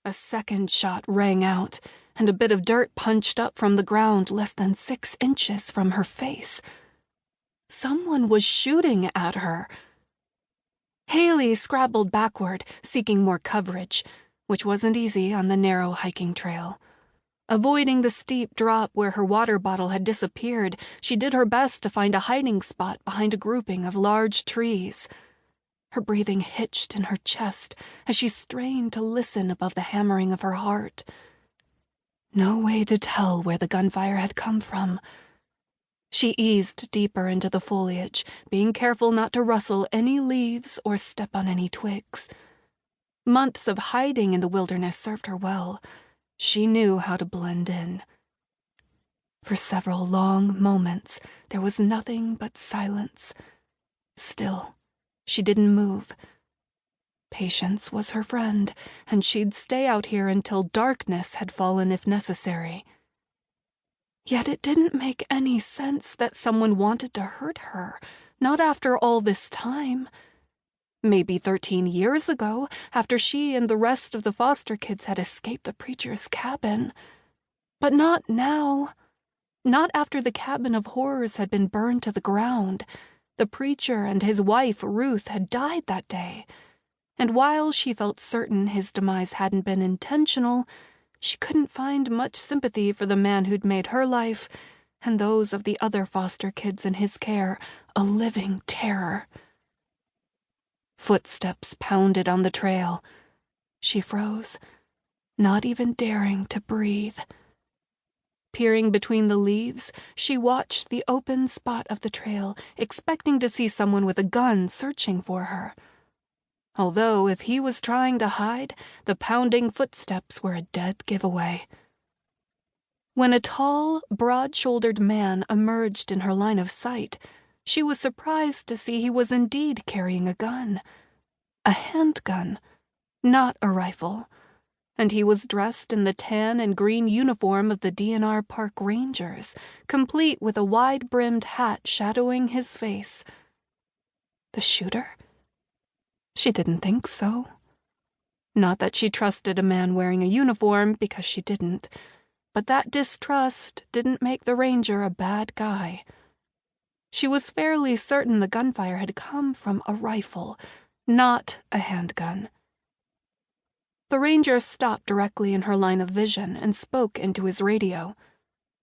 A second shot rang out, and a bit of dirt punched up from the ground less than 6 inches from her face. Someone was shooting at her. Hailey scrabbled backward, seeking more coverage, which wasn't easy on the narrow hiking trail. Avoiding the steep drop where her water bottle had disappeared, she did her best to find a hiding spot behind a grouping of large trees. Her breathing hitched in her chest as she strained to listen above the hammering of her heart. No way to tell where the gunfire had come from. She eased deeper into the foliage, being careful not to rustle any leaves or step on any twigs. Months of hiding in the wilderness served her well. She knew how to blend in. For several long moments, there was nothing but silence. Still, she didn't move. Patience was her friend, and she'd stay out here until darkness had fallen if necessary. Yet it didn't make any sense that someone wanted to hurt her, not after all this time. Maybe 13 years ago, after she and the rest of the foster kids had escaped the preacher's cabin. But not now. Not after the cabin of horrors had been burned to the ground. The preacher and his wife, Ruth, had died that day. And while she felt certain his demise hadn't been intentional, she couldn't find much sympathy for the man who'd made her life, and those of the other foster kids in his care, a living terror. Footsteps pounded on the trail. She froze, not even daring to breathe. Peering between the leaves, she watched the open spot of the trail, expecting to see someone with a gun searching for her. Although, if he was trying to hide, the pounding footsteps were a dead giveaway. When a tall, broad-shouldered man emerged in her line of sight, she was surprised to see he was indeed carrying a gun. A handgun, not a rifle. And he was dressed in the tan and green uniform of the DNR Park Rangers, complete with a wide-brimmed hat shadowing his face. The shooter? She didn't think so. Not that she trusted a man wearing a uniform, because she didn't, but that distrust didn't make the ranger a bad guy. She was fairly certain the gunfire had come from a rifle, not a handgun. The ranger stopped directly in her line of vision and spoke into his radio.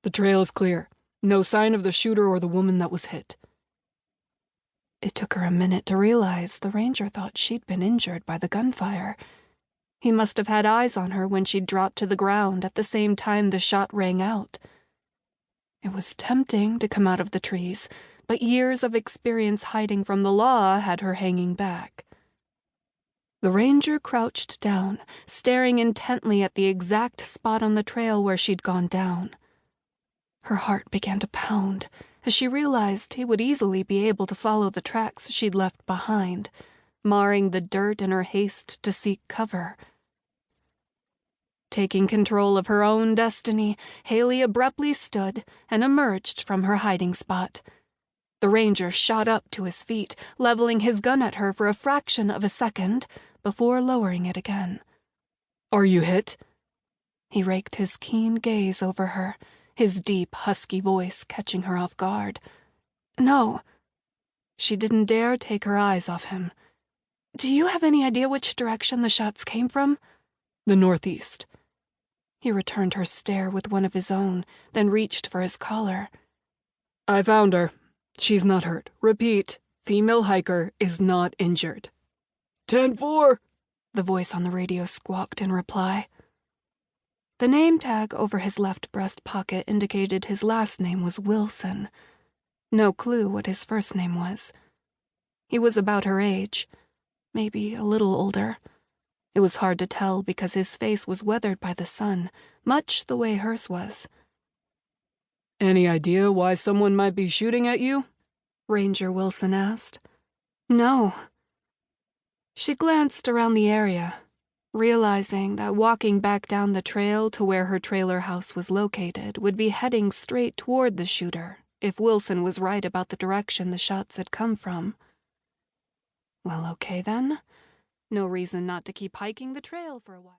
"The trail is clear. No sign of the shooter or the woman that was hit." It took her a minute to realize the ranger thought she'd been injured by the gunfire. He must have had eyes on her when she dropped to the ground at the same time the shot rang out. It was tempting to come out of the trees, but years of experience hiding from the law had her hanging back. The ranger crouched down, staring intently at the exact spot on the trail where she'd gone down. Her heart began to pound as she realized he would easily be able to follow the tracks she'd left behind, marring the dirt in her haste to seek cover. Taking control of her own destiny, Hailey abruptly stood and emerged from her hiding spot. The ranger shot up to his feet, leveling his gun at her for a fraction of a second before lowering it again. "Are you hit?" He raked his keen gaze over her, his deep, husky voice catching her off guard. "No." She didn't dare take her eyes off him. "Do you have any idea which direction the shots came from?" "The northeast." He returned her stare with one of his own, then reached for his collar. "I found her. She's not hurt. Repeat, female hiker is not injured." 10-4, the voice on the radio squawked in reply. The name tag over his left breast pocket indicated his last name was Wilson. No clue what his first name was. He was about her age, maybe a little older. It was hard to tell because his face was weathered by the sun, much the way hers was. "Any idea why someone might be shooting at you?" Ranger Wilson asked. "No." She glanced around the area, realizing that walking back down the trail to where her trailer house was located would be heading straight toward the shooter if Wilson was right about the direction the shots had come from. Well, okay then. No reason not to keep hiking the trail for a while.